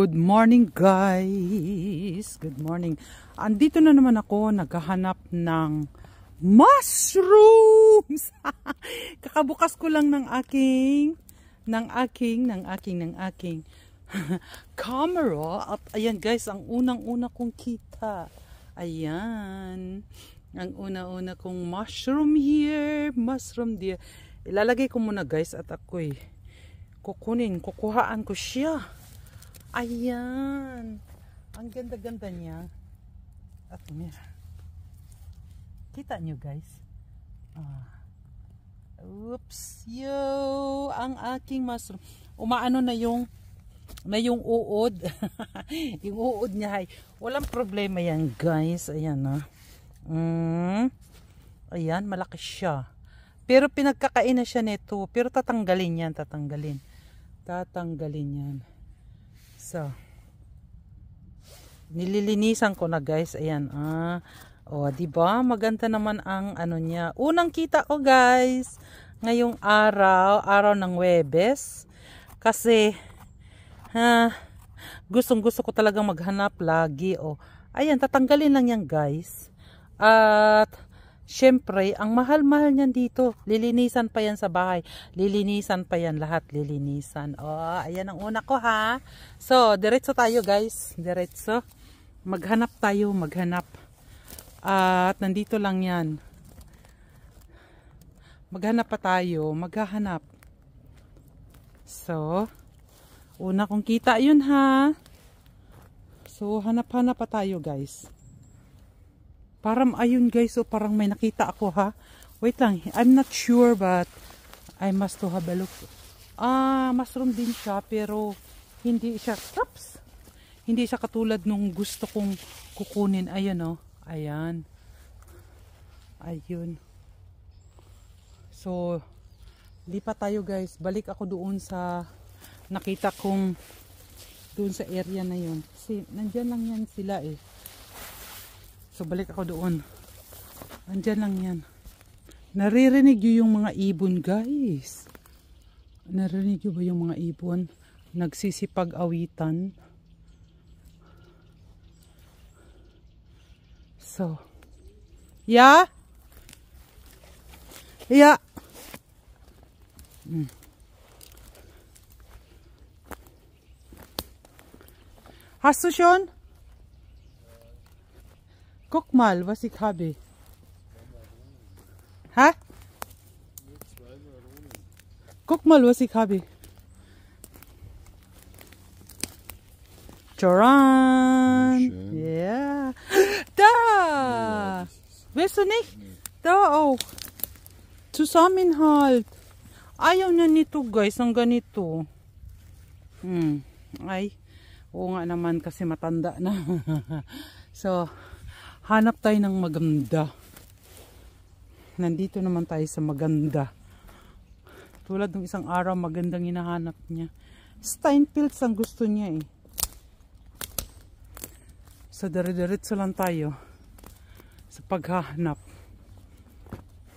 Good morning guys! Good morning. Andito na naman ako naghahanap ng mushrooms. Kakabukas ko lang ng aking camera at ayan guys, ang unang-una kong kita. Ayan. Ang una-una kong mushroom here, mushroom there. Ilalagay ko muna guys at ako'y kukuhaan ko siya. Ayan. Ang ganda-ganda niya. At kita nyo guys. Oops. Yo. Ang aking mushroom. Umaano na yung uod. Yung uod niya ay walang problema yan guys. Ayan na. Ayan. Malaki siya. Pero pinagkakain na siya nito. Pero tatanggalin yan. Tatanggalin yan. So, nililinisan ko na guys. Ayan. Diba? Maganda naman ang ano niya. Unang kita ko guys. Ngayong araw ng Huwebes. Kasi, gustong-gusto ko talagang maghanap lagi. Ayan, tatanggalin lang yan guys. At, syempre, ang mahal-mahal niyan dito. Lilinisan pa yan sa bahay. Lilinisan pa yan lahat. Lilinisan. Ayan ang una ko ha. So, diretso tayo guys. Diretso. Maghanap tayo. At nandito lang yan. Maghanap pa tayo. Maghahanap. So, una kong kita yun ha. So, hanap-hanap pa tayo guys. Parang ayun guys, parang may nakita ako ha. Wait lang, I'm not sure but I must to have a look. Mushroom din siya pero hindi siya, hindi siya katulad nung gusto kong kukunin. Ayan ayan. Ayun. So, lipat tayo guys. Balik ako doon sa nakita kong doon sa area na yun. Kasi nandyan lang yan sila eh. So, balik ako doon. Andyan lang yan. Naririnig nyo yung mga ibon, guys. Naririnig nyo ba yung mga ibon? Nagsisipag-awitan. So. Yeah? Yeah. Hast du schon? Guck mal, was ich habe. Hä? Guck mal, was ich habe. Joran. Ja. Da. Willst du nicht? Da auch. Zusammenhalt. Ayaw na nito guys, ang ganito. Ay. Oo nga naman kasi matanda na. So, hanap tayo ng maganda. Nandito naman tayo sa maganda. Tulad ng isang araw, magandang hinahanap niya. Steinpilz ang gusto niya eh. So, dire-diretso lang tayo sa paghahanap.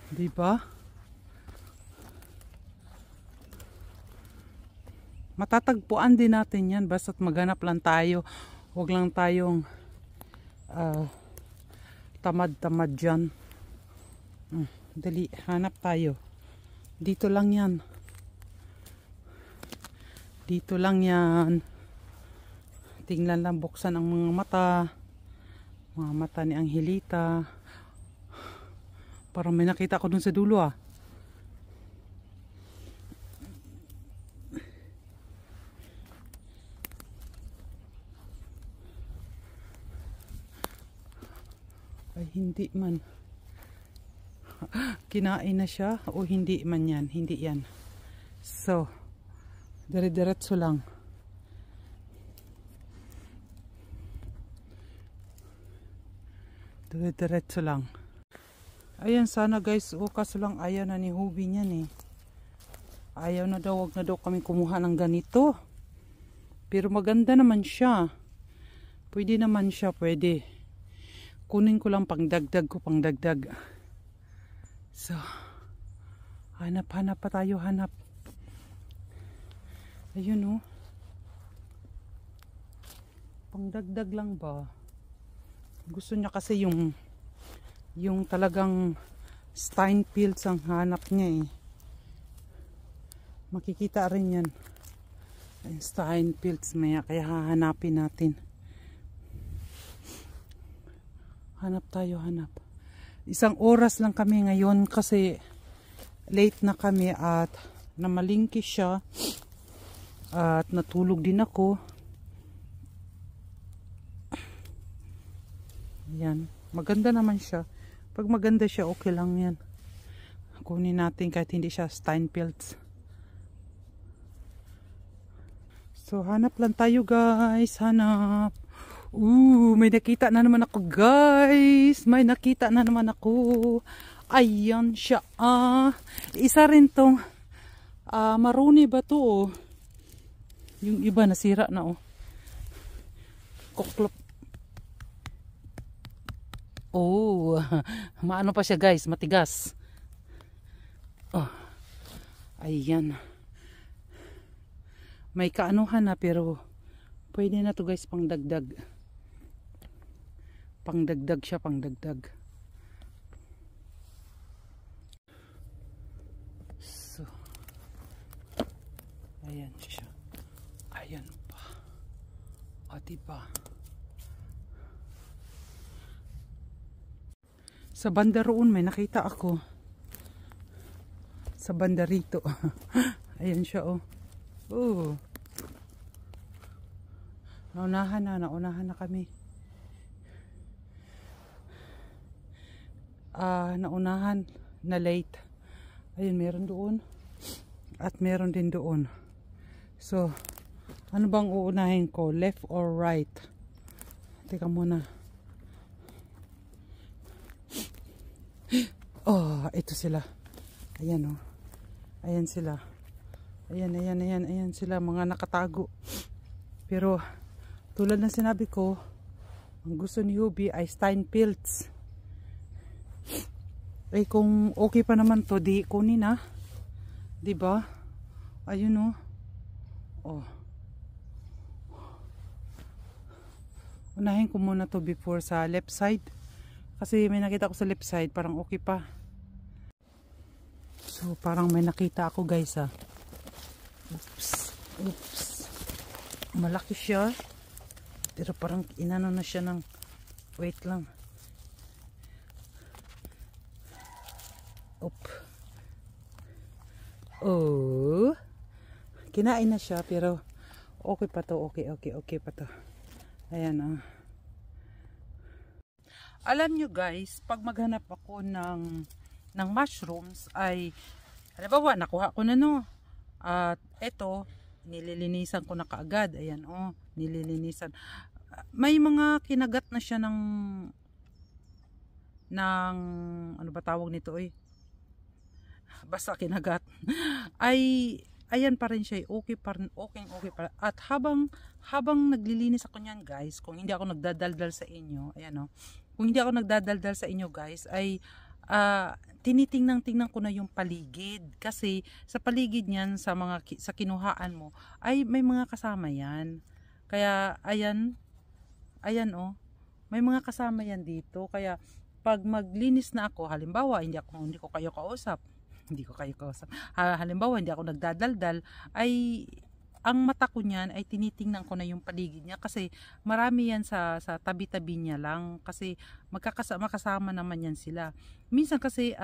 Diba? Matatagpuan din natin yan. Basta't maghanap lang tayo. Huwag lang tayong tamad-tamad dyan. Dali, hanap tayo. Dito lang yan. Dito lang yan. Tingnan lang, buksan ang mga mata. Mga mata ni Angelita. Parang may nakita ko dun sa dulo ah. Ay, hindi man. Kinain na siya o hindi man yan. Hindi yan. So, dire-diretso lang. Dire-diretso lang. Ayan sana guys. Kaso lang ayaw na ni Hubby niyan eh. Ayaw na daw. Wag na daw kami kumuha ng ganito. Pero maganda naman siya. Pwede naman siya. Pwede. Kunin ko lang pangdagdag ko, pangdagdag. So, hanap pa tayo, hanap. Ayun Pangdagdag lang ba? Gusto niya kasi yung talagang Steinpilz ang hanap niya eh. Makikita rin yan. Ay, Steinpilz maya, kaya hahanapin natin. Hanap tayo, hanap. 1 oras lang kami ngayon kasi late na kami at namalingki siya at natulog din ako. Yan, maganda naman siya. Pag maganda siya, okay lang yan. Kunin natin kahit hindi siya Steinpilz. So, hanap lang tayo guys. Hanap. May nakita na naman ako guys. May nakita na naman ako. Ayan siya. Isa rin tong maruni ba to oh. Yung iba nasira na oh. Kuklop. Maano pa siya guys, matigas. Ayan. May kaanuhan na pero pwede na to guys, pangdagdag. Pangdagdag siya, pangdagdag. So, ayan siya. Ayan pa. O diba? Sa banda roon may nakita ako. Sa banda rito. Ayan siya oh. Naunahan na kami. Naunahan na late. Ayun, meron doon. At meron din doon. So, ano bang uunahin ko? Left or right? Teka muna. Ito sila. Ayan oh. Ayan sila. Ayan sila, mga nakatago. Pero tulad ng sinabi ko, ang gusto ni Hubie ay Steinpilz. Eh kung okay pa naman to, di kunin na. 'Di ba? Ayun oh. Unahin ko muna to before sa left side. Kasi may nakita ko sa left side, parang okay pa. So parang may nakita ako guys Oops. Malaki siya. Pero parang inano na siya ng wait lang. Kinain na siya pero okay pa to. Okay pa to. Ayan Alam nyo guys, pag maghanap ako ng mushrooms ay halimbawa nakuha ko na at eto nililinisan ko na kaagad. Ayan nililinisan. May mga kinagat na siya ng ano ba tawag nito basta kinagat. Ayan pa rin siya. Okay pa. At habang naglilinis ako niyan guys, kung hindi ako nagdadaldal sa inyo, ayan kung hindi ako nagdadaldal sa inyo guys, ay tinitingnan ko na yung paligid. Kasi sa paligid niyan, sa kinuhaan mo, ay may mga kasama yan. Kaya ayan may mga kasama yan dito. Kaya pag maglinis na ako, halimbawa hindi ko kayo kausap. Halimbawa hindi ako nagdadaldal, ay ang mata ko niyan ay tinitingnan ko na yung paligid niya kasi marami yan sa tabi-tabi niya lang kasi makasama naman yan sila. Minsan kasi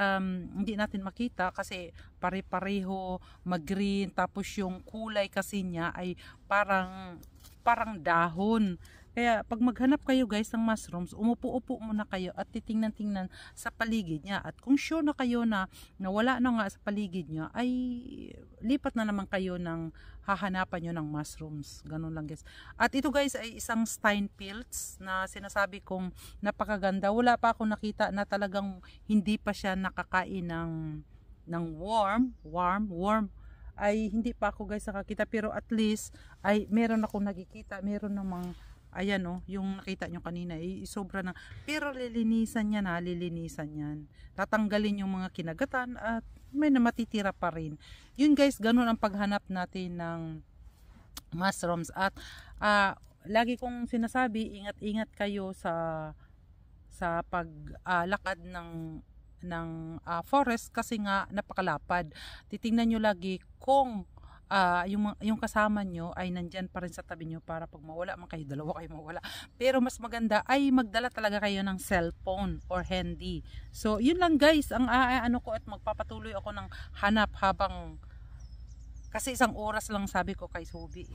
hindi natin makita kasi pare-pareho mag-green, tapos yung kulay kasi niya ay parang dahon. Kaya pag maghanap kayo guys ng mushrooms, umupo-upo muna kayo at titingnan-tingnan sa paligid niya. At kung sure na kayo na wala na nga sa paligid niya, ay lipat na naman kayo ng hahanapan nyo ng mushrooms. Ganun lang guys. At ito guys ay isang Steinpilz na sinasabi kong napakaganda. Wala pa ako nakita na talagang hindi pa siya nakakain ng worm. Ay hindi pa ako guys nakakita, pero at least ay meron ako nakikita, meron namang ayan yung nakita nyo kanina sobra na, pero lilinisan yan. Tatanggalin yung mga kinagatan at may na matitira pa rin. Yun guys, ganun ang paghanap natin ng mushrooms. At lagi kong sinasabi, ingat-ingat kayo sa paglakad ng forest kasi nga napakalapad. Titingnan nyo lagi kung yung kasama nyo ay nandyan pa rin sa tabi nyo para pag mawala man kayo, dalawa kayo mawala. Pero mas maganda ay magdala talaga kayo ng cellphone or handy. So yun lang guys ang ano ko, at magpapatuloy ako ng hanap habang kasi 1 oras lang sabi ko kay Sobi.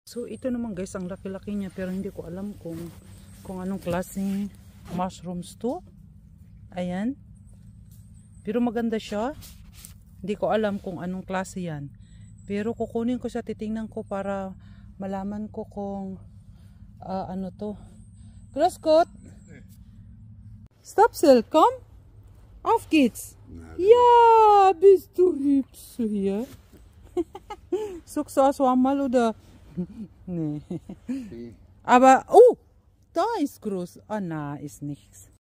So ito naman guys, ang laki-laki niya, pero hindi ko alam kung anong klaseng mushrooms to. Ayan. Pero maganda siya. Hindi ko alam kung anong klase yan. Pero kukunin ko siya, titingnan ko para malaman ko kung ano to. Grasskott! Stop still, komm! Auf geht's! Ja, bist du hübsch hier? Suchst du auch mal oder? Nee. Aber, oh! Da ist groß. Ah, na, ist nichts.